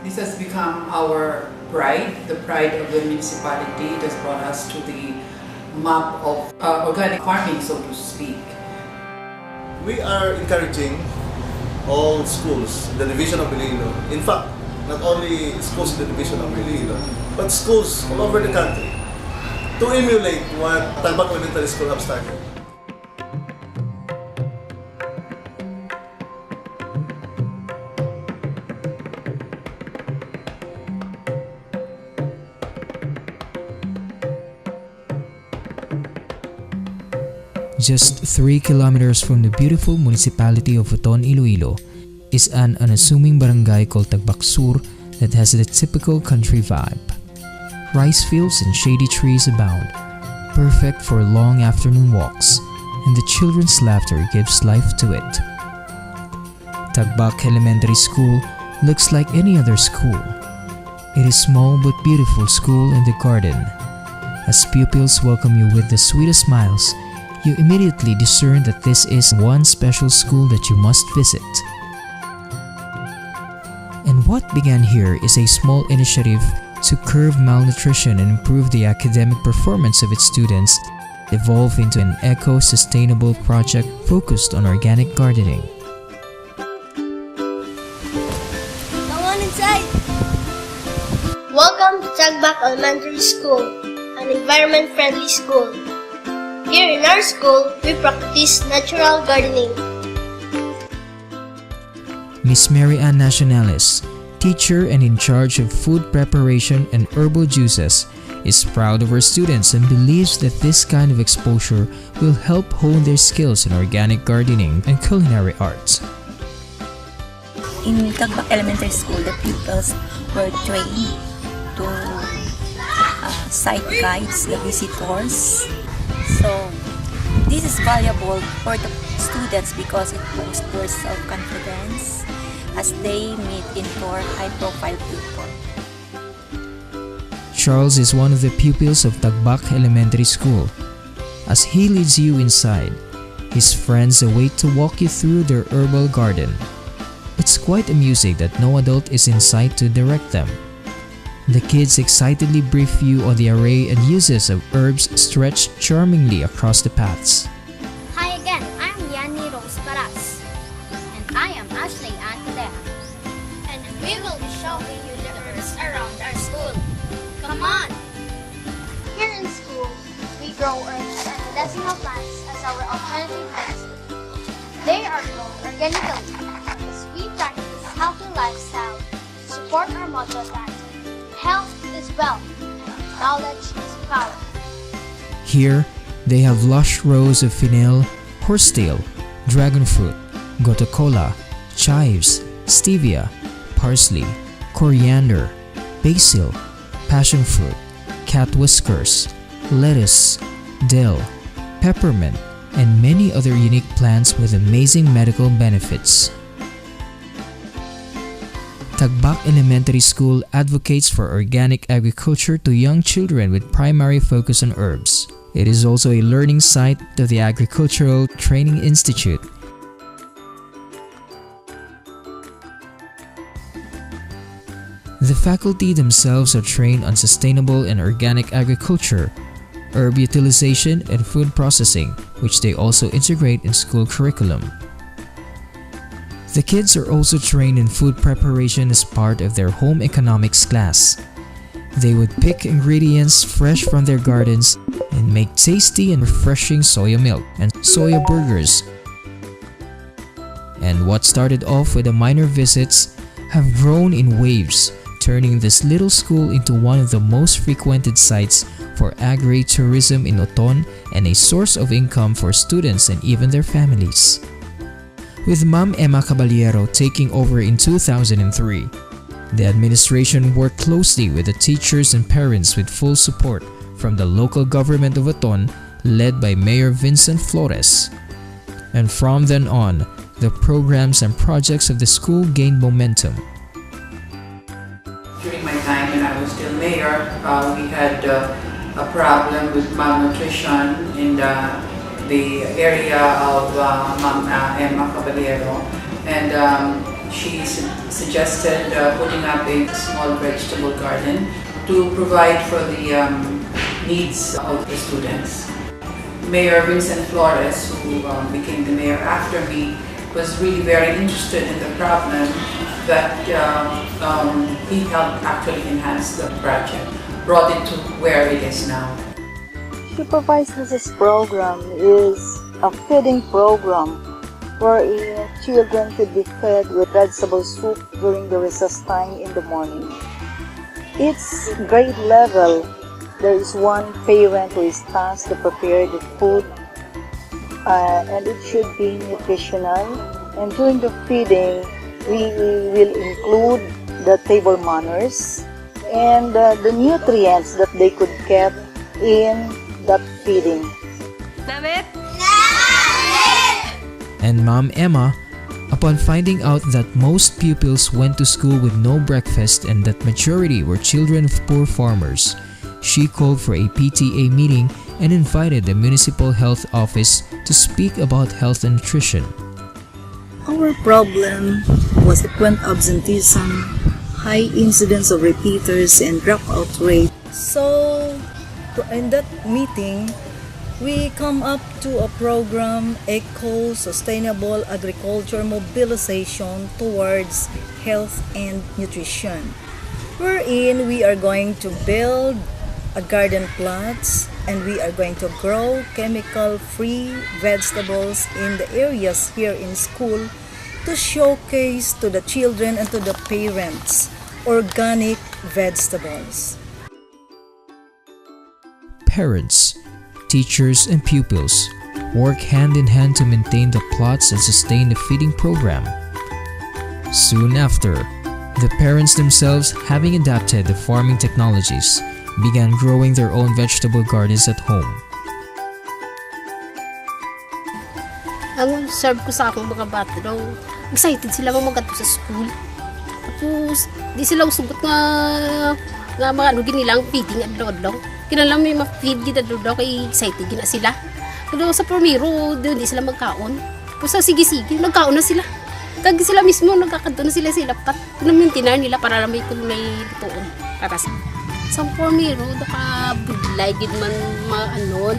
This has become our pride, the pride of the municipality. It has brought us to the map of organic farming, so to speak. We are encouraging all schools in the division of Iloilo. In fact, not only schools in the division of Iloilo, but schools all over the country to emulate what Tagbac Elementary School have started. Just 3 kilometers from the beautiful municipality of Uton, Iloilo, is an unassuming barangay called Tagbac Sur that has the typical country vibe. Rice fields and shady trees abound, perfect for long afternoon walks, and the children's laughter gives life to it. Tagbac Elementary School looks like any other school. It is small but beautiful school in the garden. As pupils welcome you with the sweetest smiles, you immediately discern that this is one special school that you must visit. And what began here is a small initiative to curb malnutrition and improve the academic performance of its students, evolve into an eco-sustainable project focused on organic gardening. Come on inside! Welcome to Tagbac Elementary School, an environment-friendly school. Here in our school, we practice natural gardening. Miss Mary Ann Nacionales, teacher and in charge of food preparation and herbal juices, is proud of her students and believes that this kind of exposure will help hone their skills in organic gardening and culinary arts. In Tagbac Elementary School, the pupils were trained to site guides the visitors. So, this is valuable for the students because it boosts their self-confidence as they meet into high-profile people. Charles is one of the pupils of Tagbac Elementary School. As he leads you inside, his friends await to walk you through their herbal garden. It's quite amusing that no adult is in sight to direct them. The kids excitedly brief you on the array and uses of herbs stretched charmingly across the paths. Hi again, I'm Yani Rose Paras. And I am Ashley Ann. And we will be showing you the herbs around our school. Come on! Here in school, we grow herbs and medicinal plants as our alternative medicine. They are grown organically as we practice healthy lifestyle to support our motto that health is wealth, and knowledge is power. Here, they have lush rows of fennel, horsetail, dragon fruit, gotokola, chives, stevia, parsley, coriander, basil, passion fruit, cat whiskers, lettuce, dill, peppermint, and many other unique plants with amazing medical benefits. Tagbac Elementary School advocates for organic agriculture to young children with primary focus on herbs. It is also a learning site of the Agricultural Training Institute. The faculty themselves are trained on sustainable and organic agriculture, herb utilization, and food processing, which they also integrate in school curriculum. The kids are also trained in food preparation as part of their home economics class. They would pick ingredients fresh from their gardens and make tasty and refreshing soya milk and soya burgers. And what started off with the minor visits have grown in waves, turning this little school into one of the most frequented sites for agri-tourism in Uton and a source of income for students and even their families. With Ma'am Emma Caballero taking over in 2003, the administration worked closely with the teachers and parents with full support from the local government of Uton, led by Mayor Vincent Flores. And from then on, the programs and projects of the school gained momentum. During my time when I was still mayor, we had a problem with malnutrition in the area of Ma'am Emma Caballero. And she suggested putting up a small vegetable garden to provide for the needs of the students. Mayor Vincent Flores, who became the mayor after me, was really very interested in the problem that he helped actually enhance the project, brought it to where it is now. Supervises program is a feeding program wherein children could be fed with vegetable soup during the recess time in the morning. Each grade level, there is one parent who is tasked to prepare the food and it should be nutritional. And during the feeding, we will include the table manners and the nutrients that they could get in that feeding. And Ma'am Emma, upon finding out that most pupils went to school with no breakfast and that majority were children of poor farmers, she called for a PTA meeting and invited the municipal health office to speak about health and nutrition. Our problem was frequent absenteeism, high incidence of repeaters, and dropout rate. So, in that meeting, we come up to a program, Eco-Sustainable Agriculture Mobilization towards health and nutrition, wherein we are going to build a garden plots and we are going to grow chemical-free vegetables in the areas here in school to showcase to the children and to the parents organic vegetables. Parents, teachers, and pupils work hand in hand to maintain the plots and sustain the feeding program. Soon after, the parents themselves, having adapted the farming technologies, began growing their own vegetable gardens at home. Ang serve ko sa akong mga bata daw, excited sila magato sa school. Tapos, di sila usugot nga mga ano ginilang feeding at daw. Kinalang may ma-feed gina daw kay excited gina sila. Pero sa primero, doon di sila magkaon. Tapos sa sige-sige, nagkaon na sila. Kag sila mismo, nagkakanto na sila pat. Pinamintinar nila para may lutoon. Para sa primero, ka budlay, gid man maanon,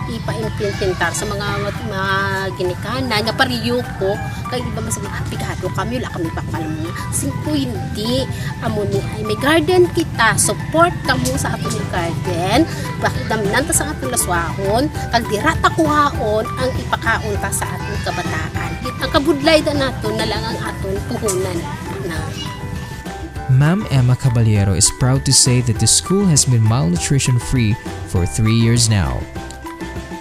ipa-implementar sa mga ginikanan. Nga pariyo ko, kaya iba mas pigado kami, wala kami papalam. Singko hindi, amo ni ay may garden kita, support kamo sa aton garden, bakit daminan ta sa aton laswahon, kag dirata kuhaon ang ipakaon ta sa aton kabataan. Ang kabudlay da naton na lang ang aton puhunan na. Ma'am Emma Caballero is proud to say that the school has been malnutrition free for 3 years now.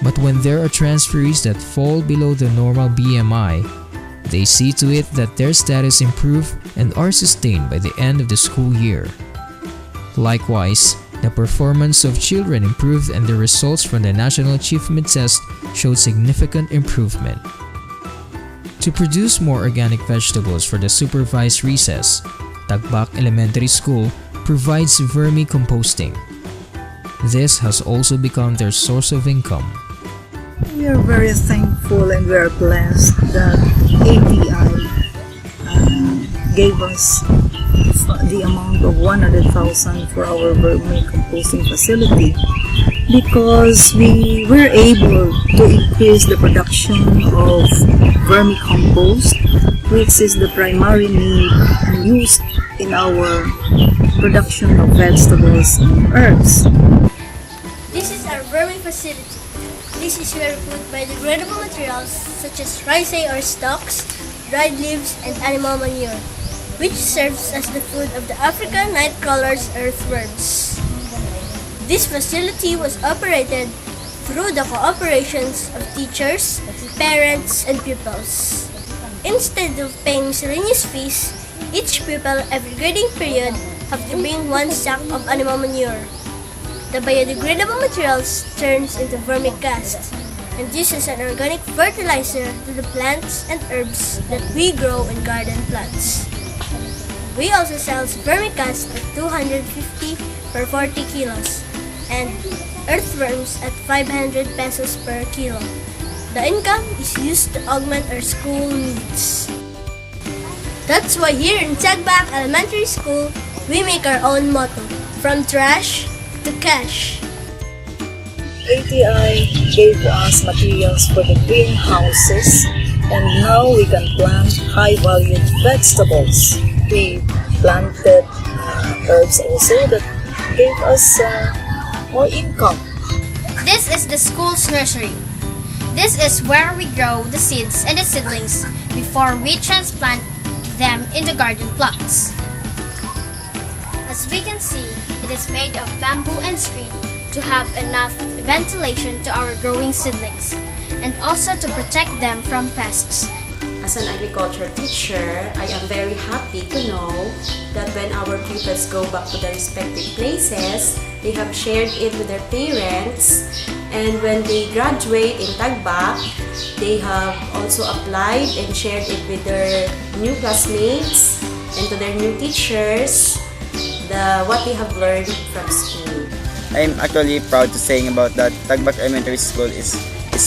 But when there are transferees that fall below the normal BMI, they see to it that their status improve and are sustained by the end of the school year. Likewise, the performance of children improved and the results from the National Achievement Test showed significant improvement. To produce more organic vegetables for the supervised recess, Tagbac Elementary School provides vermicomposting. This has also become their source of income. We are very thankful and we are blessed that ATI gave us the amount of 100,000 for our vermicomposting facility because we were able to increase the production of vermicompost, which is the primary need and used in our production of vegetables and herbs. This is our vermi facility. This is where we put biodegradable materials such as rice or stalks, dried leaves, and animal manure, which serves as the food of the African night-crawlers earthworms. This facility was operated through the cooperations of teachers, parents, and pupils. Instead of paying miscellaneous fees, each pupil every grading period have to bring 1 sack of animal manure. The biodegradable materials turns into vermicast, and this is an organic fertilizer to the plants and herbs that we grow in garden plots. We also sell vermicast at 250 per 40 kilos and earthworms at 500 pesos per kilo. The income is used to augment our school needs. That's why here in Tagbac Elementary School, we make our own motto, from trash to cash. ATI gave us materials for the greenhouses, and now we can plant high-valued vegetables. We planted herbs also that gave us more income. This is the school's nursery. This is where we grow the seeds and the seedlings before we transplant them into garden plots. As we can see, it is made of bamboo and screen to have enough ventilation to our growing seedlings and also to protect them from pests. As an agriculture teacher, I am very happy to know that when our pupils go back to their respective places, they have shared it with their parents, and when they graduate in Tagbac, they have also applied and shared it with their new classmates and to their new teachers, what they have learned from school. I'm actually proud to saying about that Tagbac Elementary School is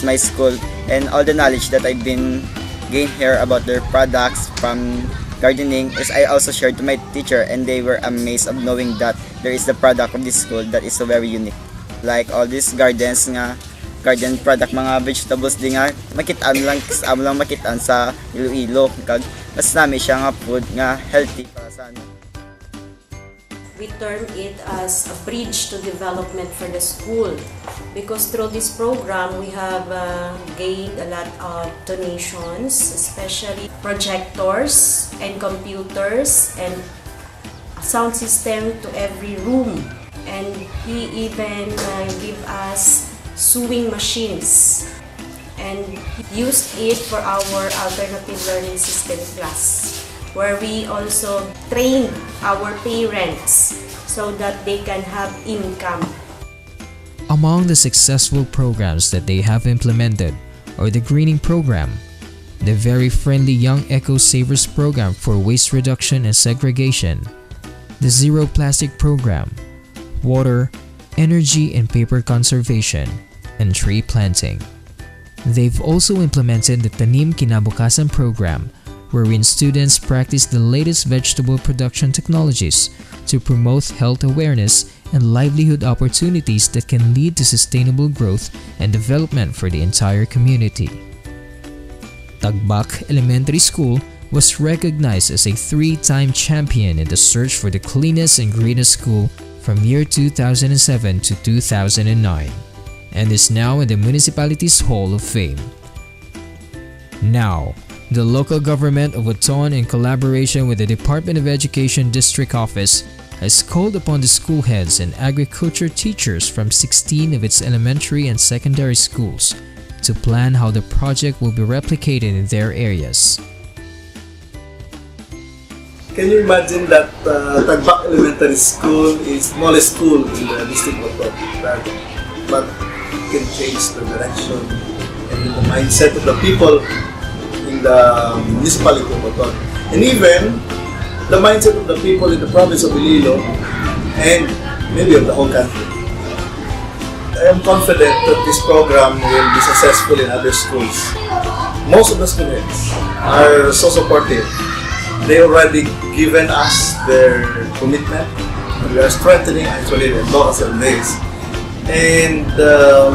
my school, and all the knowledge that I've been gained here about their products from gardening is I also shared to my teacher, and they were amazed of knowing that there is the product of this school that is so very unique. Like all these gardens nga, garden product, mga vegetables di nga makitaan lang makitaan sa Iloilo kag mas nami siya nga food nga healthy para sa ano. We term it as a bridge to development for the school because through this program we have gained a lot of donations, especially projectors and computers and a sound system to every room, and he even give us sewing machines and used it for our alternative learning system class, where we also train our parents so that they can have income. Among the successful programs that they have implemented are the Greening Program, the very friendly Young Eco Savers Program for waste reduction and segregation, the Zero Plastic Program, water, energy and paper conservation, and tree planting. They've also implemented the Tanim Kinabukasan Program, wherein students practice the latest vegetable production technologies to promote health awareness and livelihood opportunities that can lead to sustainable growth and development for the entire community. Tagbac Elementary School was recognized as a 3-time champion in the search for the cleanest and greenest school from year 2007 to 2009, and is now in the municipality's Hall of Fame. Now, the local government of Oton, in collaboration with the Department of Education District Office, has called upon the school heads and agriculture teachers from 16 of its elementary and secondary schools to plan how the project will be replicated in their areas. Can you imagine that Tagbac Elementary School is the smallest school in the district of Oton, but it can change the direction and the mindset of the people in the municipality of Oton, and even the mindset of the people in the province of Iloilo and maybe of the whole country. I am confident that this program will be successful in other schools. Most of the school heads are so supportive. They already given us their commitment. We are strengthening actually the local assemblies, and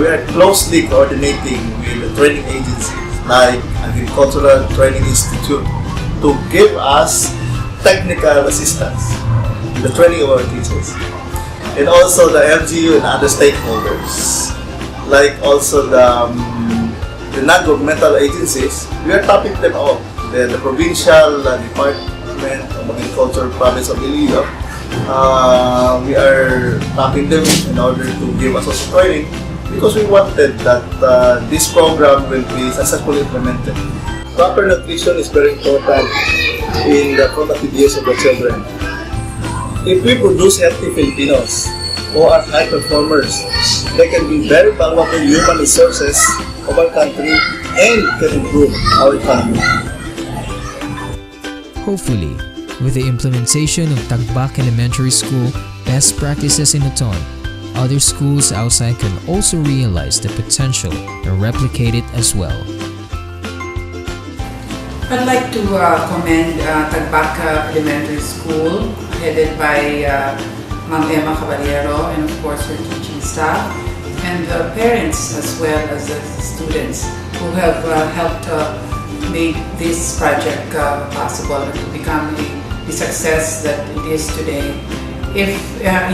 we are closely coordinating with the training agencies like Agricultural Training Institute to give us technical assistance in the training of our teachers, and also the LGU and other stakeholders, like also the non-governmental agencies. We are tapping them all. The provincial Department of Agriculture, Province of Iloilo, we are tapping them in order to give us also training, because we wanted that this program will be successfully implemented. Proper nutrition is very important in the formative years of the children. If we produce healthy Filipinos who are high performers, they can be very valuable human resources of our country and can improve our economy. Hopefully, with the implementation of Tagbac Elementary School best practices in Oton, other schools outside can also realize the potential and replicate it as well. I'd like to commend Tagbac Elementary School, headed by Ma'am Emma Caballero, and of course her teaching staff, and the parents as well as the students who have helped make this project possible and to become the success that it is today. If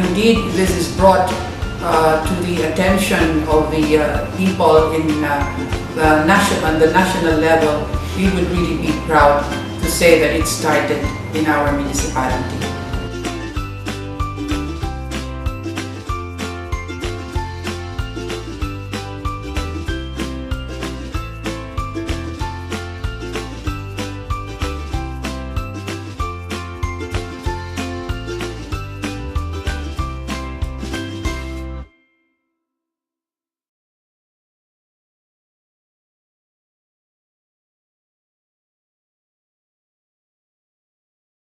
indeed this is brought to the attention of the people in the national level, we would really be proud to say that it started in our municipality.